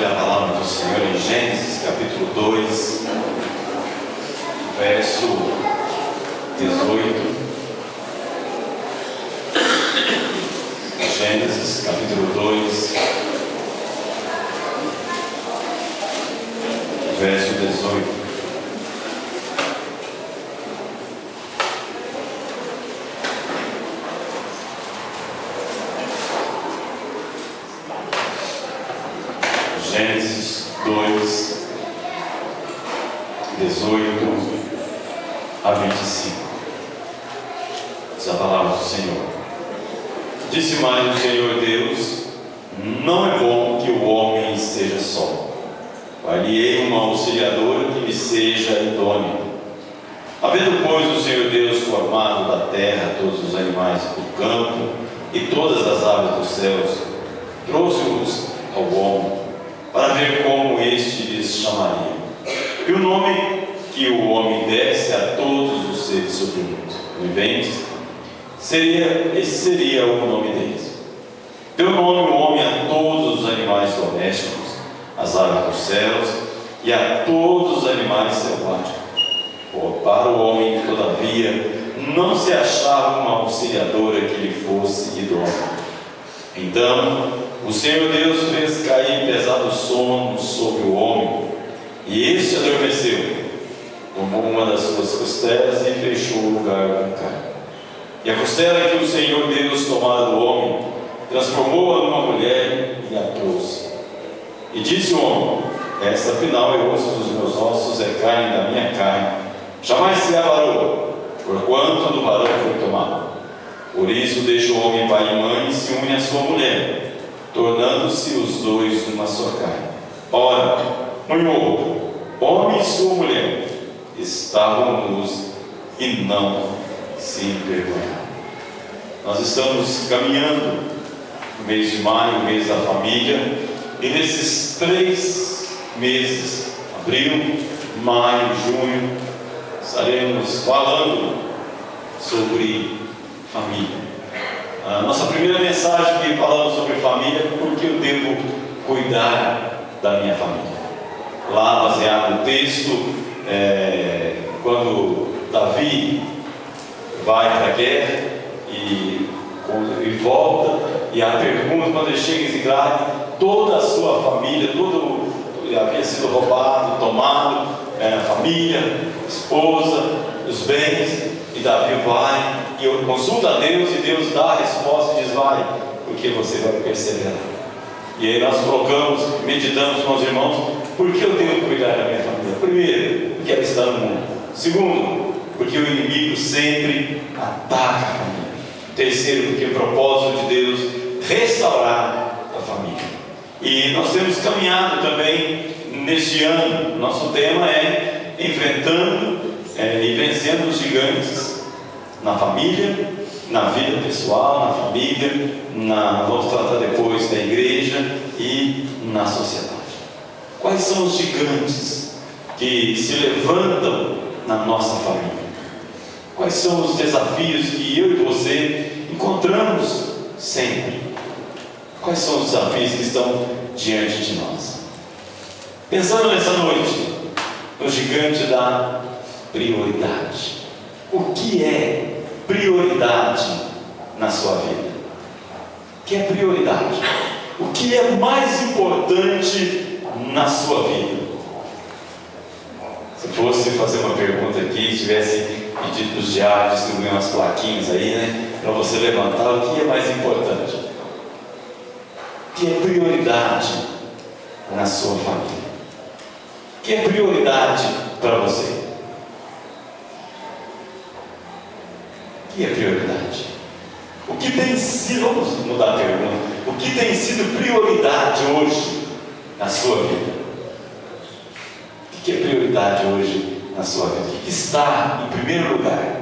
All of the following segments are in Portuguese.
abrir a palavra do Senhor em Gênesis, capítulo 2, verso 18. Gênesis, capítulo 2, verso 18. Gênesis 2, 18 a 25. Diz a palavra do Senhor. Disse mais o Senhor Deus: não é bom que o homem esteja só. Far-lhe-ei uma auxiliadora que lhe seja idônea. Havendo, pois, o Senhor Deus formado da terra todos os animais do campo e todas as aves dos céus, trouxe-os ao homem, para ver como este lhes chamaria. E o nome que o homem desse a todos os seres sobre o mundo viventes, esse seria o nome deles. Deu nome o homem a todos os animais domésticos, as aves dos céus e a todos os animais selváticos. Para o homem, todavia, não se achava uma auxiliadora que lhe fosse idônea. Então o Senhor Deus fez cair pesado sono sobre o homem, e este adormeceu. Tomou uma das suas costelas e fechou o lugar com carne. E a costela que o Senhor Deus tomara do homem, transformou-a numa mulher e a trouxe. E disse o homem: esta afinal é osso dos meus ossos, é carne da minha carne, jamais se avarou, porquanto do varão foi tomado. Por isso deixa o homem pai e mãe e se une à sua mulher, tornando-se os dois uma só carne. Ora, um e outro, homem e sua mulher, estavam nus e não se envergonharam. Nós estamos caminhando no mês de maio, o mês da família, e nesses 3 meses, abril, maio, junho, estaremos falando sobre família. A nossa primeira mensagem que falamos sobre família é porque eu devo cuidar da minha família. Lá, baseado no texto, quando Davi vai para a guerra e volta, e a pergunta, quando ele chega em Ziclag, toda a sua família, havia sido roubado, tomado, família, esposa, os bens, e Davi vai e consulta a Deus, e Deus dá a resposta e diz: vai, porque você vai perseverar. E aí nós colocamos, meditamos com os irmãos, por que eu devo cuidar da minha família? Primeiro, porque ela está no mundo. Segundo, porque o inimigo sempre ataca a família. Terceiro, porque o propósito de Deus é restaurar a família. E nós temos caminhado também neste ano. Nosso tema é enfrentando e vencendo os gigantes na família, na vida pessoal, na família, vamos tratar depois da igreja e na sociedade. Quais são os gigantes que se levantam na nossa família? Quais são os desafios que eu e você encontramos sempre? Quais são os desafios que estão diante de nós? Pensando nessa noite no gigante da prioridade. O que é prioridade na sua vida? O que é prioridade? O que é mais importante na sua vida? Se fosse fazer uma pergunta aqui, tivesse pedido para os diários distribuir umas plaquinhas aí, né, para você levantar, o que é mais importante? O que é prioridade na sua família? O que é prioridade para você? O que é prioridade? O que tem sido, vamos mudar a pergunta, o que tem sido prioridade hoje na sua vida? O que é prioridade hoje na sua vida? O que está em primeiro lugar?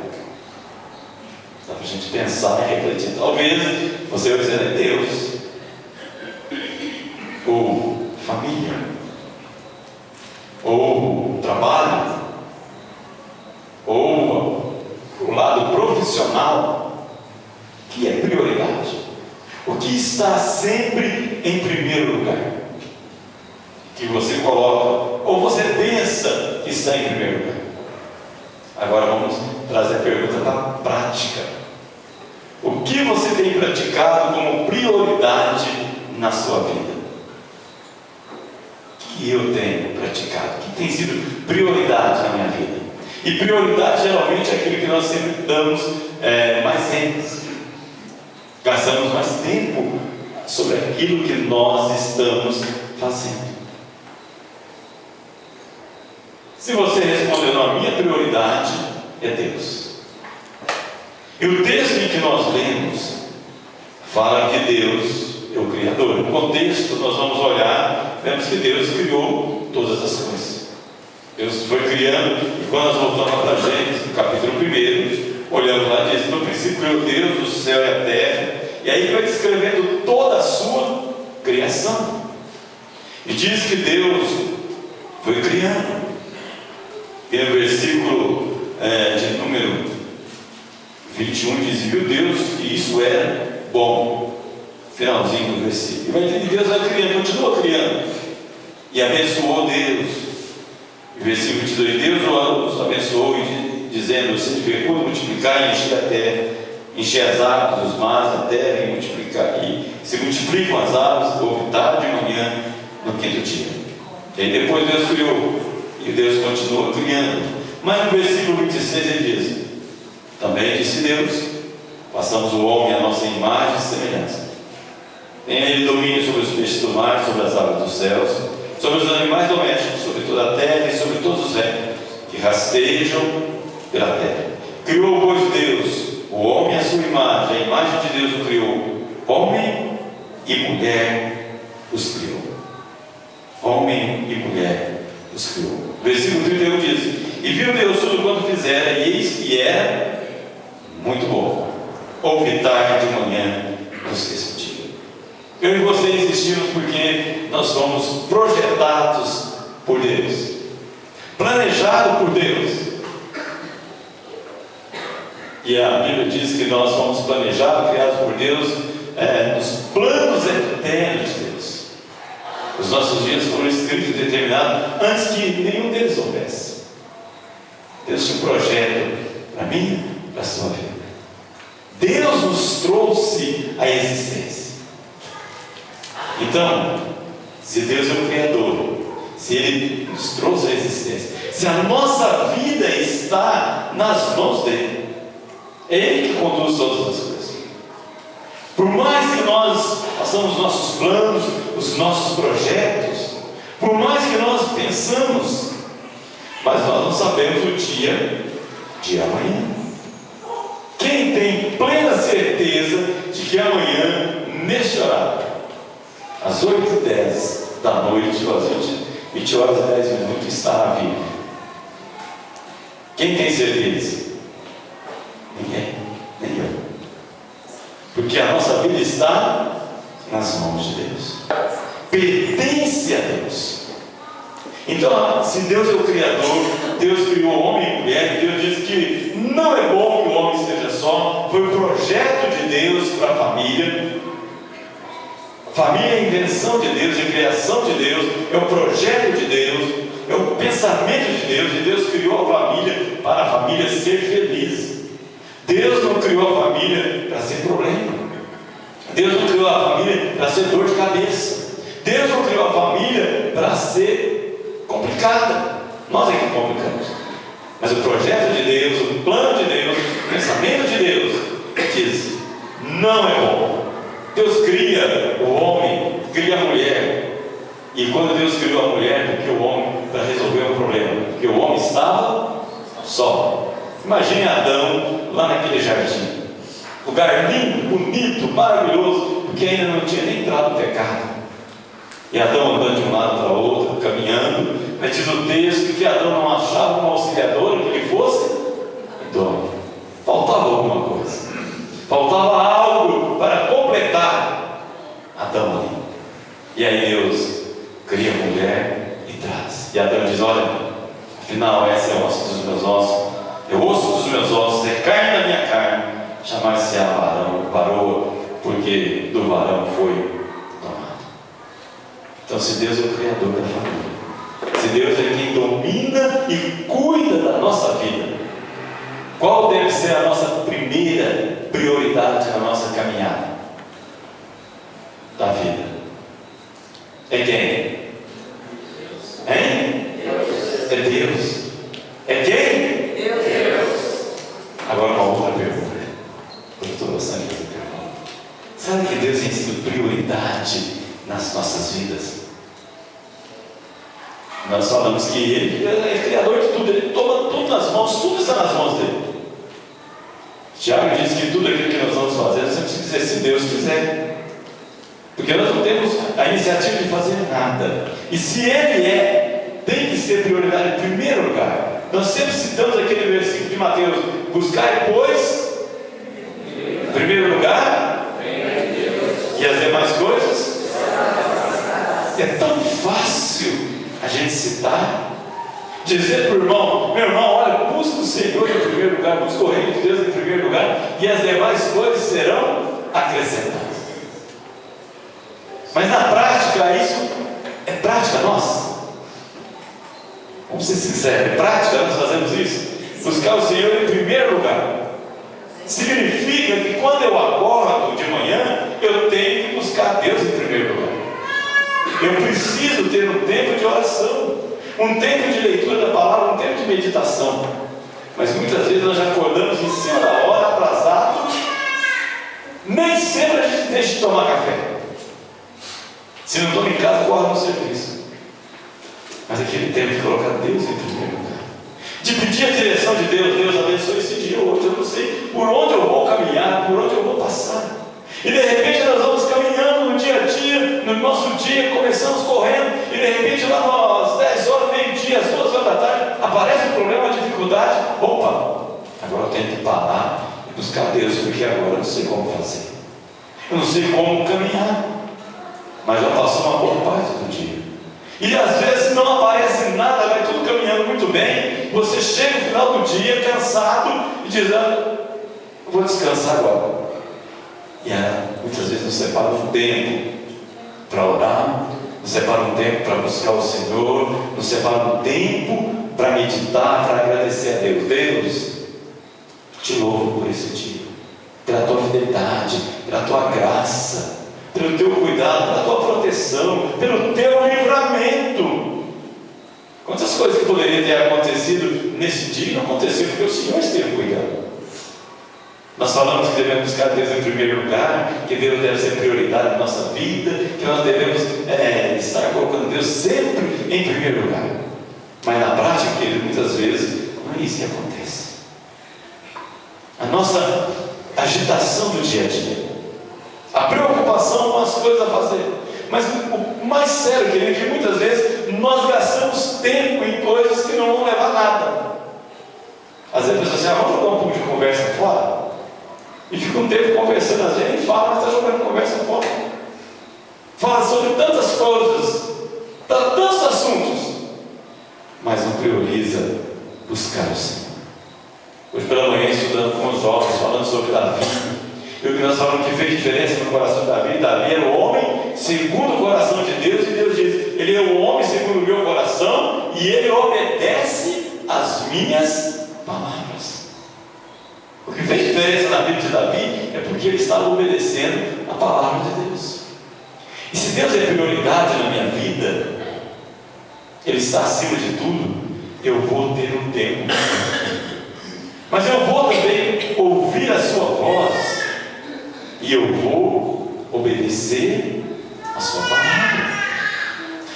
Dá para a gente pensar e refletir. Talvez você vai dizer: é Deus, ou família, ou trabalho, ou o lado profissional, que é prioridade. O que está sempre em primeiro lugar? que você coloca, ou você pensa que está em primeiro lugar. Agora vamos trazer a pergunta da prática. O que você tem praticado como prioridade na sua vida? O que eu tenho praticado? O que tem sido prioridade na minha vida? E prioridade geralmente é aquilo que nós sempre damos mais ênfase. Gastamos mais tempo sobre aquilo que nós estamos fazendo. Se você respondeu, não, a minha prioridade é Deus. E o texto em que nós lemos fala que Deus é o Criador. No contexto, nós vamos olhar, vemos que Deus criou todas as coisas. Deus foi criando, e quando nós voltamos para Gênesis, no capítulo 1, olhamos lá, diz: no princípio criou Deus o céu e a terra. E aí ele vai descrevendo toda a sua criação. E diz que Deus foi criando. E no versículo de número 21 diz: viu Deus que isso era bom. Finalzinho do versículo. E vai dizer que Deus vai criando, continua criando. E abençoou Deus. E versículo 22, Deus os abençoou, dizendo: sede fecundos, multiplicar e encher a terra, encher as águas, os mares da terra, e multiplicar, e se multiplicam as aves, houve tarde e manhã no quinto dia. E aí depois Deus criou, e Deus continua criando. Mas no versículo 26 ele diz: também disse Deus: façamos o homem à nossa imagem e semelhança. Tenha ele domínio sobre os peixes do mar, sobre as aves dos céus, sobre os animais domésticos, sobre toda a terra e sobre todos os répteis que rastejam pela terra. Criou, pois, Deus o homem à sua imagem, a imagem de Deus o criou, homem e mulher os criou. Homem e mulher os criou. Versículo 31 diz: e viu Deus tudo quanto fizera, e eis que era muito bom. Houve tarde de manhã no sexto dia. Eu e você existimos porque nós fomos projetados por Deus, planejado por Deus. E a Bíblia diz que nós fomos planejados, criados por Deus, nos planos eternos de Deus. Os nossos dias foram escritos e determinados antes que nenhum deles houvesse. Deus tinha um projeto para mim, para a sua vida. Deus nos trouxe à existência. Então, se Deus é o Criador, se Ele nos trouxe à existência, se a nossa vida está nas mãos dEle, é Ele que conduz todas as coisas. Por mais que nós façamos os nossos planos, os nossos projetos, por mais que nós pensamos, mas nós não sabemos o dia de amanhã. Quem tem plena certeza de que amanhã, neste horário, às 8h10 da noite, ou às 20h10, estará vivo? Quem tem certeza? Ninguém, nem eu. Porque a nossa vida está nas mãos de Deus, pertence a Deus. Então, se Deus é o Criador, Deus criou homem e mulher, Deus diz que não é bom que o homem esteja só. Foi o projeto de Deus para a família. Família é a invenção de Deus, é a criação de Deus, é o projeto de Deus, é o pensamento de Deus. E Deus criou a família para a família ser feliz. Deus não criou a família para ser problema. Deus não criou a família para ser dor de cabeça. Deus não criou a família para ser complicada. Nós é que complicamos. Mas o projeto de Deus, o plano de Deus, o pensamento de Deus diz: não é bom. Deus cria o homem, cria a mulher. E quando Deus criou a mulher, porque o homem, para resolver um problema, porque o homem estava só. Imagine Adão lá naquele jardim, lugar lindo, bonito, maravilhoso, porque ainda não tinha nem entrado no pecado. E Adão andando de um lado para o outro, caminhando. Mas diz o texto que Adão não achava uma auxiliadora que lhe fosse idônea. Faltava alguma coisa, faltava algo para completar Adão ali. E aí Deus cria a mulher e traz. E Adão diz: olha, afinal essa é o osso dos meus ossos, é o osso dos meus ossos, é carne da minha carne, chamar-se-á varão, varoa, porque do varão foi tomado. Então Então, se Deus é o Criador da família, se Deus é quem domina e cuida da nossa vida, qual deve ser a nossa primeira prioridade na nossa caminhada da vida? É quem? Hein? É Deus. É quem? Deus. Agora uma outra pergunta. Eu estou gostando dessa pergunta. Sabe que Deus tem sido prioridade nas nossas vidas? Nós falamos que Ele é Criador de tudo, Ele toma tudo nas mãos, tudo está nas mãos dele. Tiago diz que tudo aquilo que nós vamos fazer, nós temos que dizer se Deus quiser. Porque nós não temos a iniciativa de fazer nada. E se Ele tem que ser prioridade em primeiro lugar. Nós sempre citamos aquele versículo de Mateus: buscai, pois, em primeiro lugar, e as demais coisas. É tão fácil a gente citar, dizer para o irmão: meu irmão, olha, busca o Senhor em primeiro lugar, busca o reino de Deus em primeiro lugar, e as demais coisas serão acrescentadas. Mas na prática, isso é prática nossa. Vamos ser sinceros, é prática, nós fazemos isso. Buscar o Senhor em primeiro lugar significa que quando eu acordo de manhã, eu tenho que buscar Deus em primeiro lugar. Eu preciso ter um tempo de oração, um tempo de leitura da palavra, um tempo de meditação. Mas muitas vezes nós já acordamos em cima da hora, atrasados. Nem sempre a gente deixa de tomar café. Se não estou em casa, corre no serviço. Mas aquele tempo de colocar Deus em primeiro lugar, de pedir a direção de Deus: Deus abençoe esse dia hoje, eu não sei por onde eu vou caminhar, por onde eu vou passar. E de repente nós vamos caminhando no dia a dia, no nosso dia, começamos correndo, e de repente lá às 10 horas, meio-dia, às 2 horas da tarde, aparece um problema, uma dificuldade. Opa, agora eu tenho que parar e buscar Deus, porque agora eu não sei como fazer, eu não sei como caminhar. Mas já passou uma boa parte do dia, e às vezes não aparece nada, vai tudo caminhando muito bem. Você chega no final do dia cansado e diz: eu vou descansar agora. E muitas vezes nos separa um tempo para orar, nos separa um tempo para buscar o Senhor, nos separa um tempo para meditar, para agradecer a Deus. Deus, te louvo por esse dia, pela tua fidelidade, pela tua graça, pelo teu cuidado, pela tua proteção, pelo teu livramento. Quantas coisas que poderiam ter acontecido nesse dia não aconteceram porque o Senhor esteve cuidando. Nós falamos que devemos buscar Deus em primeiro lugar, que Deus deve ser prioridade na nossa vida, que nós devemos estar colocando Deus sempre em primeiro lugar. Mas na prática, querido, muitas vezes não é isso que acontece. A nossa agitação do dia a dia, a preocupação com as coisas a fazer. Mas o mais sério, querido, é que muitas vezes nós gastamos tempo em coisas que não vão levar a nada. Às vezes a pessoa diz assim: vamos jogar um pouco de conversa fora? E fica um tempo conversando, às vezes nem fala, mas está jogando conversa fora. Fala sobre tantas coisas, tantos assuntos, mas não prioriza buscar o Senhor. Hoje pela manhã, estudando com os jovens, falando sobre Davi, e o que nós falamos que fez diferença no coração de Davi: Davi era o homem segundo o coração de Deus, e Deus diz: ele é o homem segundo o meu coração, e ele obedece às minhas palavras. O que fez diferença na vida de Davi é porque ele estava obedecendo a palavra de Deus. E se Deus é prioridade na minha vida, Ele está acima de tudo, eu vou ter um tempo. Mas eu vou também ouvir a sua voz, e eu vou obedecer a sua palavra.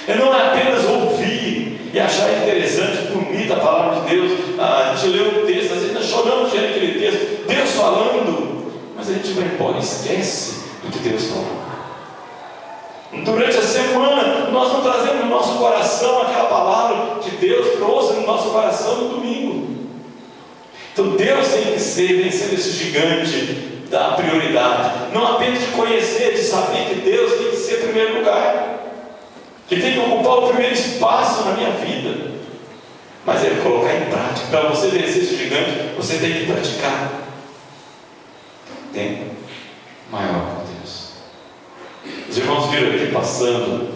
Eu não é apenas ouvir e achar interessante, bonita a palavra de Deus. A gente lê o texto, às vezes nós choramos diante daquele texto, Deus falando, mas a gente vai embora e esquece do que Deus falou. Durante a semana, nós não trazemos no nosso coração aquela palavra que Deus trouxe no nosso coração no domingo. Então Deus tem que ser, vem sendo esse gigante da prioridade, não apenas de conhecer, de saber que Deus tem que ser em primeiro lugar, que tem que ocupar o primeiro espaço na minha vida, mas Ele colocar em prática. Para você vencer esse gigante, você tem que praticar. Tempo maior com Deus. Os irmãos viram aqui passando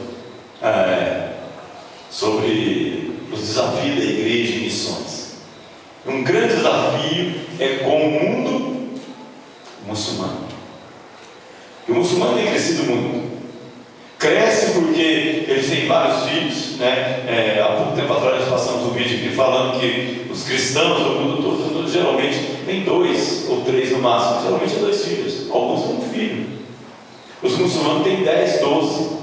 sobre os desafios da igreja em missões. Um grande desafio é com o mundo muçulmano. E o muçulmano tem crescido muito. Cresce porque eles têm vários filhos, né? Há pouco tempo atrás nós passamos um vídeo aqui falando que os cristãos do mundo todo geralmente têm 2 ou 3 no máximo, geralmente é 2 filhos, alguns têm um filho. Os muçulmanos têm 10, 12.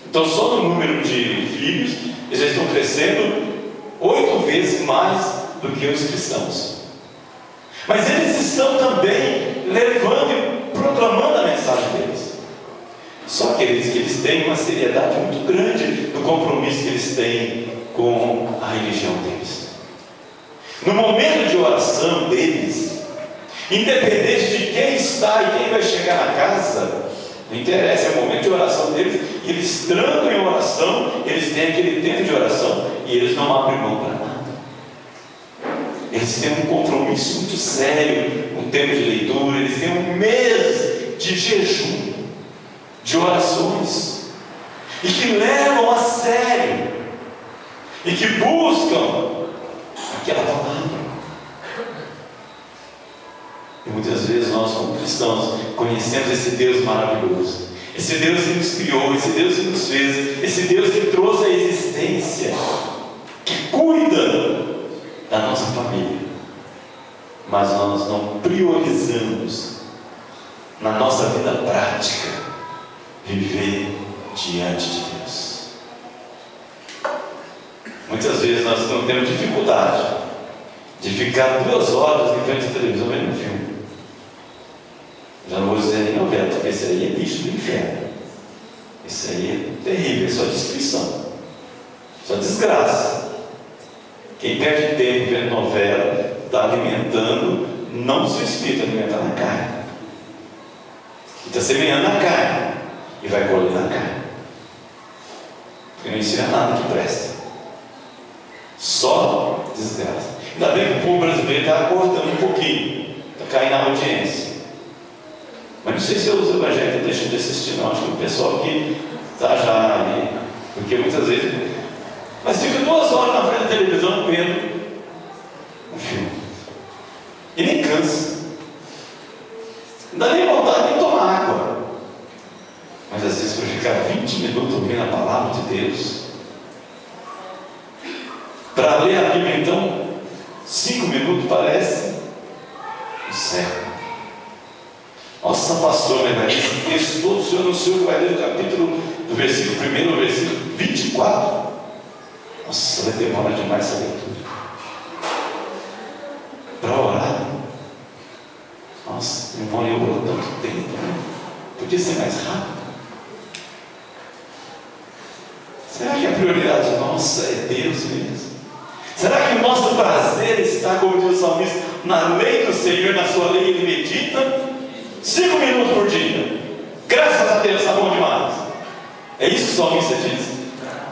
Então só no número de filhos eles já estão crescendo 8 vezes mais do que os cristãos. Mas eles estão também levando e proclamando a mensagem deles. Só que eles têm uma seriedade muito grande no compromisso que eles têm com a religião deles. No momento de oração deles, independente de quem está e quem vai chegar na casa, não interessa, é o momento de oração deles, e eles trancam em oração, eles têm aquele tempo de oração, e eles não abrem mão para nada. Eles têm um compromisso muito sério, um tempo de leitura, eles têm um mês de jejum, de orações, e que levam a sério, e que buscam aquela palavra. E muitas vezes nós, como cristãos, conhecemos esse Deus maravilhoso, esse Deus que nos criou, esse Deus que nos fez, esse Deus que trouxe a existência, que cuida da nossa família, mas nós não priorizamos na nossa vida prática viver diante de Deus. Muitas vezes nós não temos dificuldade de ficar 2 horas em frente à televisão vendo um filme. Já não vou dizer nem novela, porque esse aí é bicho do inferno. Esse aí é terrível, é só destruição, só desgraça. Quem perde tempo vendo novela está alimentando não o seu espírito, alimentando a carne. E está semeando na carne e vai colher na carne, porque não ensina nada que presta, só desgraça. Ainda bem que o povo brasileiro está acordando um pouquinho, está caindo na audiência. Mas não sei se os evangélicos estão deixando de assistir, não. Acho que o pessoal aqui está já ali, porque muitas vezes, mas fica 2 horas na frente da televisão vendo um filme e nem cansa, não dá nem vontade de tomar água. Mas às vezes para ficar 20 minutos ouvindo a palavra de Deus, para ler a Bíblia, então 5 minutos parece um século. Nossa, pastor, né? Esse texto todo o senhor anunciou que vai ler o capítulo do versículo 1 ao versículo 24. Nossa, vai demorar demais essa leitura. Para orar, nossa, irmão, eu oro tanto tempo, né? Podia ser mais rápido. Será que a prioridade nossa é Deus mesmo? Será que o nosso prazer está, como diz o salmista, na lei do Senhor, na sua lei ele medita 5 minutos por dia? Graças a Deus, está bom demais. É isso que o salmista diz.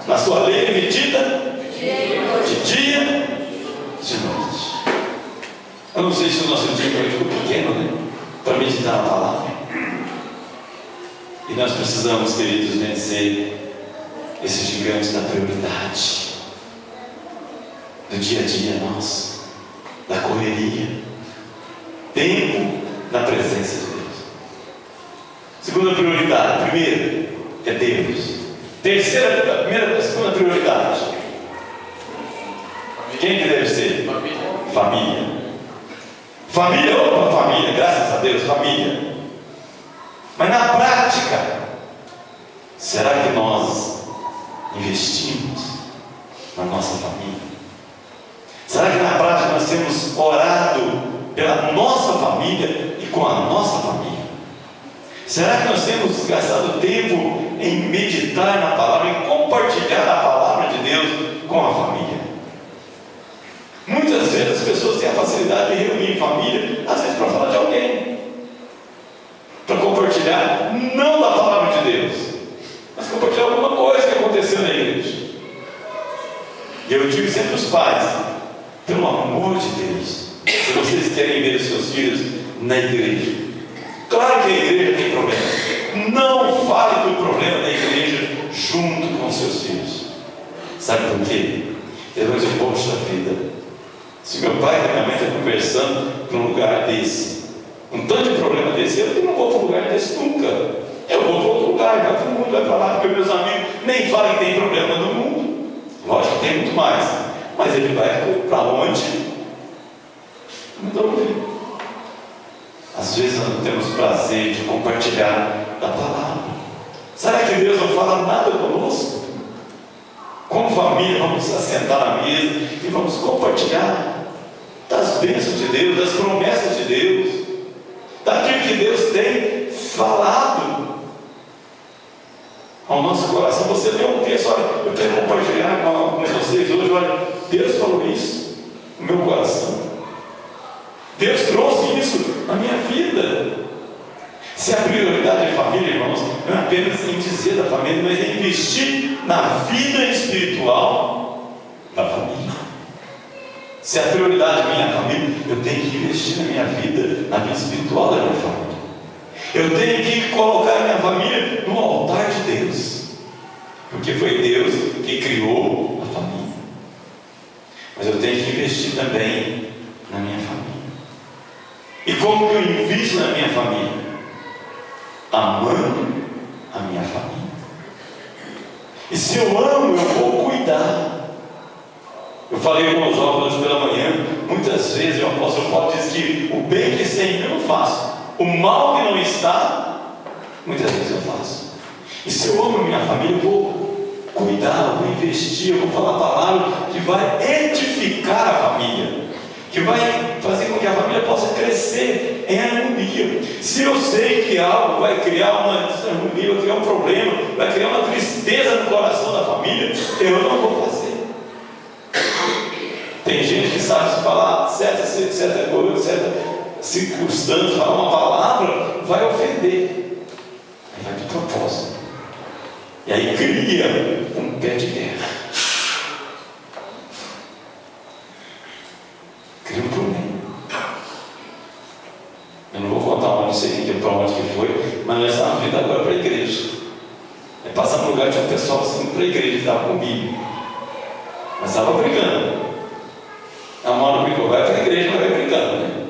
Na sua lei ele medita de dia e de noite. Eu não sei se o nosso dia ficou pequeno, né? Para meditar na palavra. E nós precisamos, queridos, vencer esse gigante da prioridade, do dia a dia nosso, da correria. Tempo na presença de Deus. Segunda prioridade, primeiro é Deus. Segunda prioridade, quem que deve ser? Família. Família, opa, família, graças a Deus, família. Mas na prática, será que nós investimos na nossa família? Será que na prática nós temos orado pela nossa família e com a nossa família? Será que nós temos gastado tempo em meditar na palavra, em compartilhar a palavra de Deus com a família? Muitas vezes as pessoas têm a facilidade de reunir em família, às vezes para falar de alguém, para compartilhar não da palavra de Deus, mas compartilhar alguma coisa que aconteceu na igreja. E eu digo sempre aos pais, pelo amor de Deus, se vocês querem ver os seus filhos na igreja, claro que a igreja tem problema, não fale do problema da igreja junto com seus por quê? Ele vai dizer, poxa vida, se meu pai e minha mãe estão conversando para um lugar desse, um tanto de problema desse, eu não vou para um lugar desse nunca. Eu vou para outro lugar, vai todo mundo vai para lá, porque meus amigos nem falam que tem problema no mundo. Lógico que tem muito mais, mas ele vai para onde? Não estou ouvindo. Às vezes nós não temos prazer de compartilhar da palavra. Será que Deus não fala nada conosco? Como família, vamos assentar na mesa e vamos compartilhar das bênçãos de Deus, das promessas de Deus, daquilo que Deus tem falado ao nosso coração. Você lê um texto, olha, eu quero compartilhar com vocês hoje, olha, Deus falou isso no meu coração. Deus trouxe isso na minha vida. Se a prioridade é família, irmãos, não é apenas em dizer da família, mas é investir na vida espiritual da família. Se a prioridade é minha família, eu tenho que investir na minha vida espiritual da minha família. Eu tenho que colocar a minha família no altar de Deus, porque foi Deus que criou a família. Mas eu tenho que investir também na minha família. E como que eu invisto na minha família? Amando a minha família. E se eu amo, eu vou cuidar. Eu falei com os jovens hoje pela manhã, muitas vezes o apóstolo Paulo diz que o bem que sei eu não faço, o mal que não está, muitas vezes eu faço. E se eu amo a minha família, eu vou cuidar, eu vou investir, eu vou falar a palavra que vai edificar a família, que vai fazer com que a família possa crescer em harmonia. Se eu sei que algo vai criar uma desarmonia, vai criar um problema, vai criar uma tristeza no coração da família, eu não vou fazer. Tem gente que sabe se falar certa coisa, certa circunstância, falar uma palavra, vai ofender. Aí vai de propósito. E aí cria um pé de guerra. Cria um problema. Eu não vou contar onde seria, para onde que foi, mas nós estávamos vindo agora para a igreja. Aí passamos no lugar, tinha um pessoal assim para a igreja, que estava comigo. Mas estava brigando. A mão brigou, vai para a igreja, mas vai brigando, né?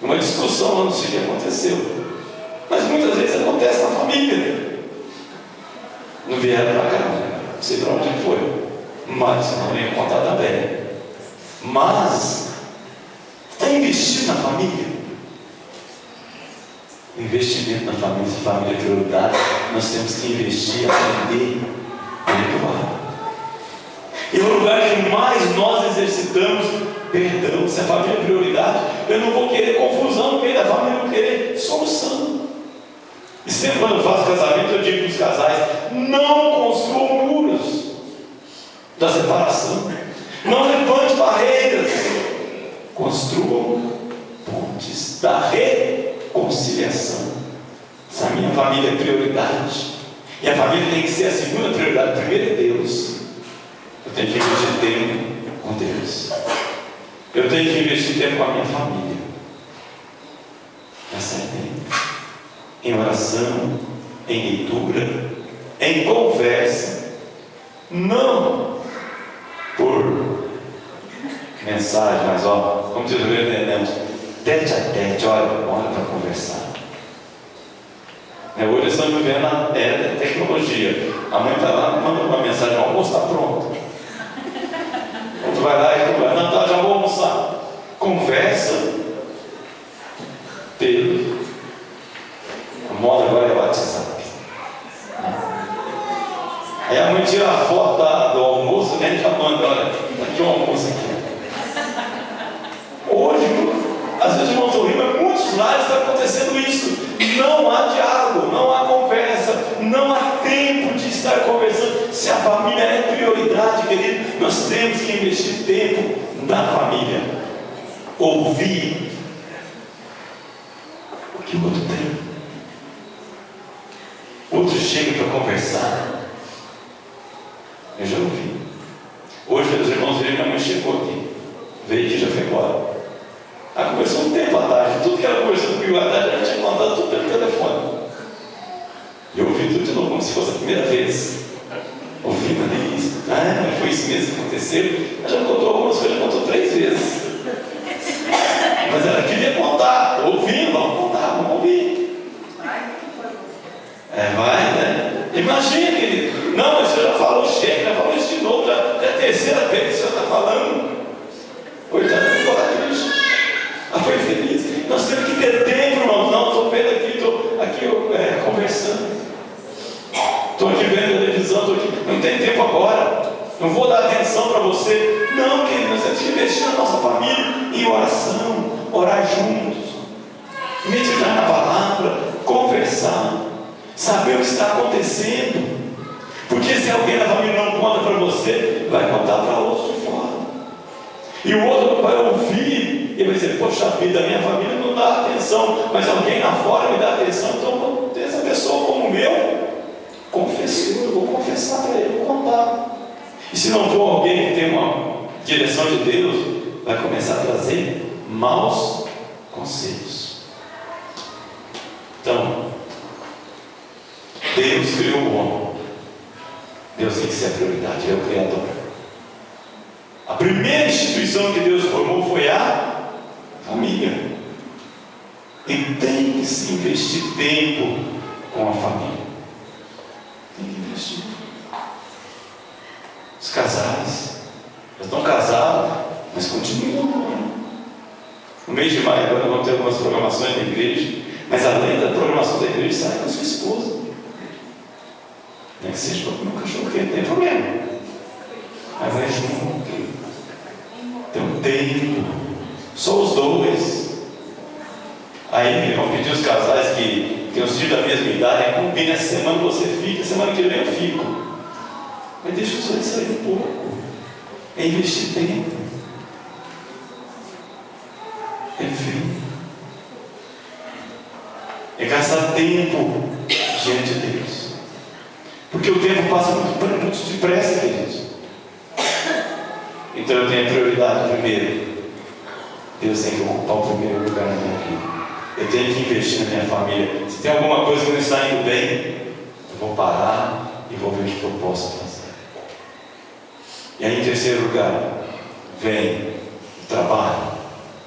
Uma discussão lá no sítio aconteceu. Mas muitas vezes acontece na família. Não vieram para cá, não sei para onde foi. Mas não ia contar também. Mas está investindo na família. Investimento na família, se família é prioridade, nós temos que investir, aprender, perdoar. E o lugar que mais nós exercitamos perdão. Se a família é prioridade, eu não vou querer confusão no meio da família, eu vou querer solução. E sempre quando eu faço casamento, eu digo para os casais: não construam muros da separação, não levante barreiras, construam pontes da reconciliação. Se a minha família é prioridade, e a família tem que ser a segunda prioridade, primeiro é Deus, eu tenho que investir tempo com Deus. Eu tenho que investir tempo com a minha família. Essa é tempo. Em oração, em leitura, em conversa. Não por mensagem, mas como diz o Rio Grande, tete a tete, olha para conversar. Hoje estamos vivendo a era da tecnologia. A mãe está lá, manda uma mensagem: o almoço está pronto. Tu vai lá e tu vai, não, tá, já vou almoçar. Conversa pelo. A moda agora é o WhatsApp. Aí a mãe tira a foto do almoço, né, e já manda: olha, tá aqui o almoço aqui. Hoje, às vezes irmãos sorrindo, mas em muitos lares está acontecendo isso. Não há diálogo, não há conversa, não há tempo de estar conversando. Se a família é prioridade, querido, nós temos que investir tempo na família. Ouvir o que o outro tem. Outro chega para conversar. Eu já ouvi. Hoje os irmãos viram que a mãe chegou aqui. Veio aqui, já foi embora. Ela conversou um tempo à tarde. Tudo que ela conversou comigo à tarde, ela tinha contado tudo pelo telefone. E eu ouvi tudo de novo, como se fosse a primeira vez. Ouvindo ali isso. Foi isso meses que aconteceram, ela já contou algumas coisas, já contou 3 vezes. Mas ela queria contar, ouvindo, vamos contar, vamos ouvir. Vai, né? Imagina, querido. Não, mas o senhor já falou, chega, já falou isso de novo, já é a 3ª vez que o senhor está falando. Coitada, não ficou triste. Ela foi feliz. Nós temos que ter tempo, irmãos. Não, estou vendo aqui, estou aqui conversando. Estou aqui vendo a televisão, estou aqui. Não tem tempo agora. Não vou dar atenção para você. Não, querido, nós temos que investir na nossa família em oração, orar juntos, meditar na palavra, conversar, saber o que está acontecendo. Porque se alguém na família não conta para você, vai contar para outros de fora. E o outro vai ouvir e vai dizer: poxa vida, a minha família não dá atenção, mas alguém lá fora me dá atenção, então vou ter essa pessoa como meu confessor, vou confessar para ele, vou contar. E se não for alguém que tem uma direção de Deus, vai começar a trazer maus conselhos. Então, Deus criou o homem. Deus tem que ser a prioridade, é o Criador. A primeira instituição que Deus formou foi a família. E tem que se investir tempo com a família. Tem que investir. Os casais já estão casados, mas continuam. No mês de maio agora vamos ter algumas programações da igreja, mas além da programação da igreja, sai com a sua esposa. Nem que seja para comer um cachorro quente, não tem problema. Mas é junto. Tem um tempo. Só os dois. Aí vão pedir os casais que têm os filhos da mesma idade, combina, essa semana você fica, semana que vem eu fico. Mas deixa os dois sair um pouco. É investir tempo. Enfim. É gastar tempo diante de Deus. Porque o tempo passa muito depressa, queridos. Então eu tenho a prioridade primeiro. Deus tem que ocupar o primeiro lugar na minha vida. Eu tenho que investir na minha família. Se tem alguma coisa que não está indo bem, eu vou parar e vou ver o que eu posso fazer. E aí, em terceiro lugar, vem o trabalho,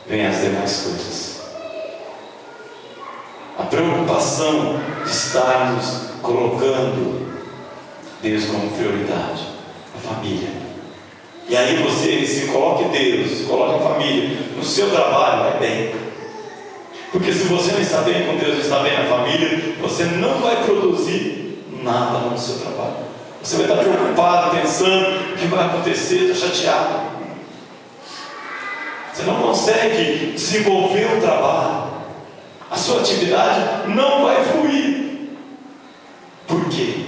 vem as demais coisas. A preocupação de estarmos colocando Deus como prioridade, a família. E aí você se coloque Deus, coloque a família no seu trabalho, vai bem. Porque se você não está bem com Deus, não está bem na família, você não vai produzir nada no seu trabalho. Você vai estar preocupado, pensando o que vai acontecer, está chateado. Você não consegue desenvolver o trabalho. A sua atividade não vai fluir. Por quê?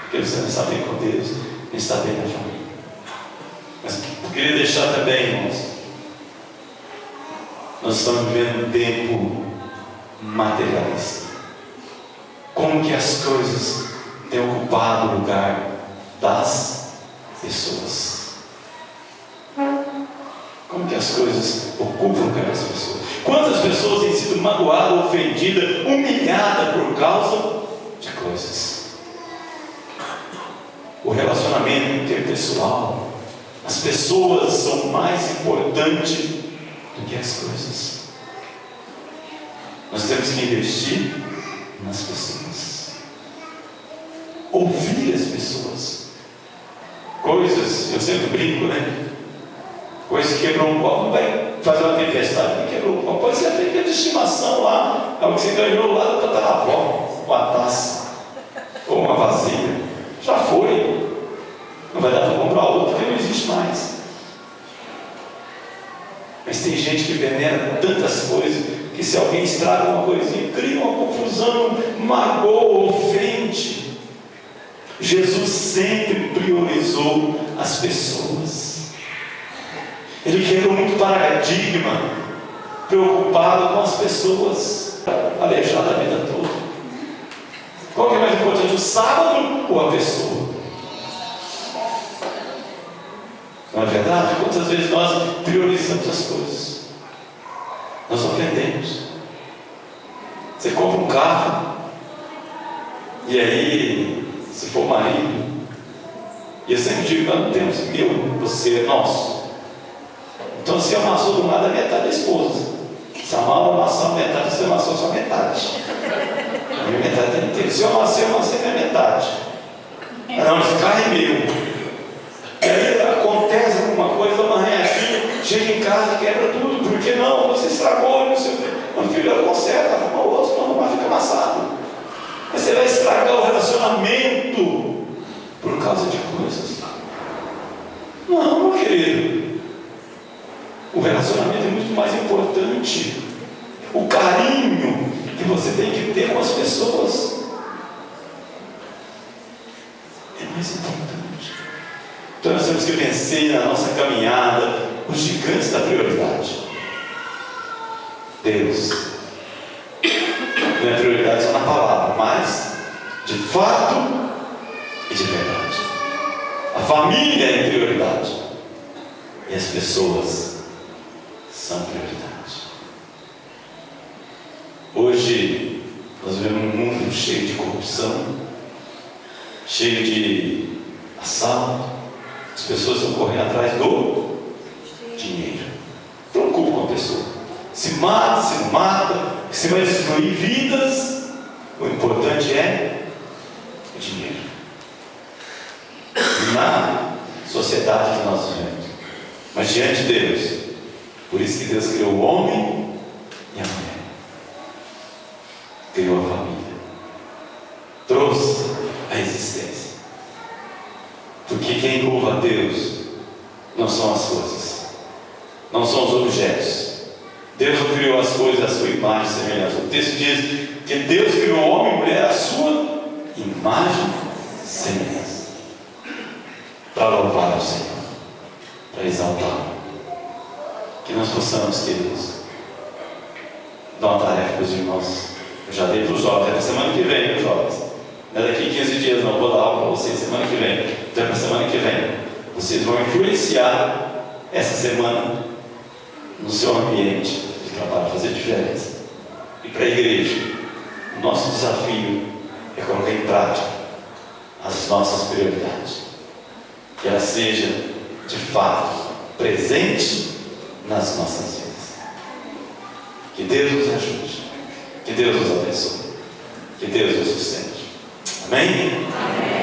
Porque você não está bem com Deus, não está bem na família. Mas eu queria deixar também, irmãos, nós estamos vivendo um tempo materialista. Como que as coisas têm ocupado o lugar das pessoas? Como que as coisas ocupam o lugar das pessoas? Quantas pessoas têm sido magoadas, ofendidas, humilhadas por causa de coisas? O relacionamento interpessoal, as pessoas são mais importantes do que as coisas. Nós temos que investir nas pessoas, ouvir as pessoas. Coisas, eu sempre brinco, né? Coisa que quebrou um copo, não vai fazer uma tempestade, que quebrou um copo. Pode ser até de estimação lá, algo que você ganhou lá da tataravó, uma taça, ou uma vasilha. Já foi. Não vai dar para comprar outro, porque não existe mais. Mas tem gente que venera tantas coisas, que se alguém estraga uma coisinha, cria uma confusão, magoa, ofende. Jesus sempre priorizou as pessoas. Ele quebrou muito paradigma, preocupado com as pessoas, aleijado a vida toda. Qual que é mais importante, o sábado ou a pessoa? Não é verdade? Quantas vezes nós priorizamos as coisas? Nós ofendemos. Você compra um carro, e aí, se for marido, e eu sempre digo, nós não temos meu, você é nosso. Então se amassou do lado, a metade da esposa. Se a mala amassou a metade, você amassou só a metade. A minha metade é inteira. Se eu amassei a minha metade. Não, esse carro é meu. E aí acontece alguma coisa, uma reação, chega em casa e quebra tudo. Por que não? Você estragou, não sei o quê. Meu filho, ela conserta, arruma o outro, senão não vai ficar amassado. Mas você vai estragar o relacionamento por causa de coisas. Não, meu querido. O relacionamento é muito mais importante. O carinho que você tem que ter com as pessoas é mais importante. Então nós temos que vencer na nossa caminhada os gigantes da prioridade. Deus não é prioridade só na palavra, mas de fato e de verdade. A família é prioridade e as pessoas são prioridade. Hoje nós vivemos um mundo cheio de corrupção, cheio de assalto. As pessoas estão correndo atrás do dinheiro. Não preocupa com a pessoa. Se mata, se não mata, se vai destruir vidas. O importante é o dinheiro. Na sociedade que nós vivemos, mas diante de Deus, por isso que Deus criou o homem e a mulher, criou a família, trouxe a existência. Porque quem louva a Deus não são as coisas, não são os objetos. Deus não criou as coisas à sua imagem e semelhança. O texto diz que Deus criou o homem e a mulher à sua imagem e semelhança, para louvar ao Senhor, para exaltá-lo. Que nós possamos, queridos, dar uma tarefa para os irmãos. Eu já dei para os jovens, é para semana que vem, meus jovens. Não é daqui 15 dias, não. Vou dar aula para vocês semana que vem. Então é para semana que vem. Vocês vão influenciar essa semana no seu ambiente de trabalho, fazer diferença. E para a igreja, o nosso desafio é colocar em prática as nossas prioridades. Que ela seja, de fato, presente nas nossas vidas. Que Deus nos ajude. Que Deus nos abençoe. Que Deus nos sustente. Amém? Amém.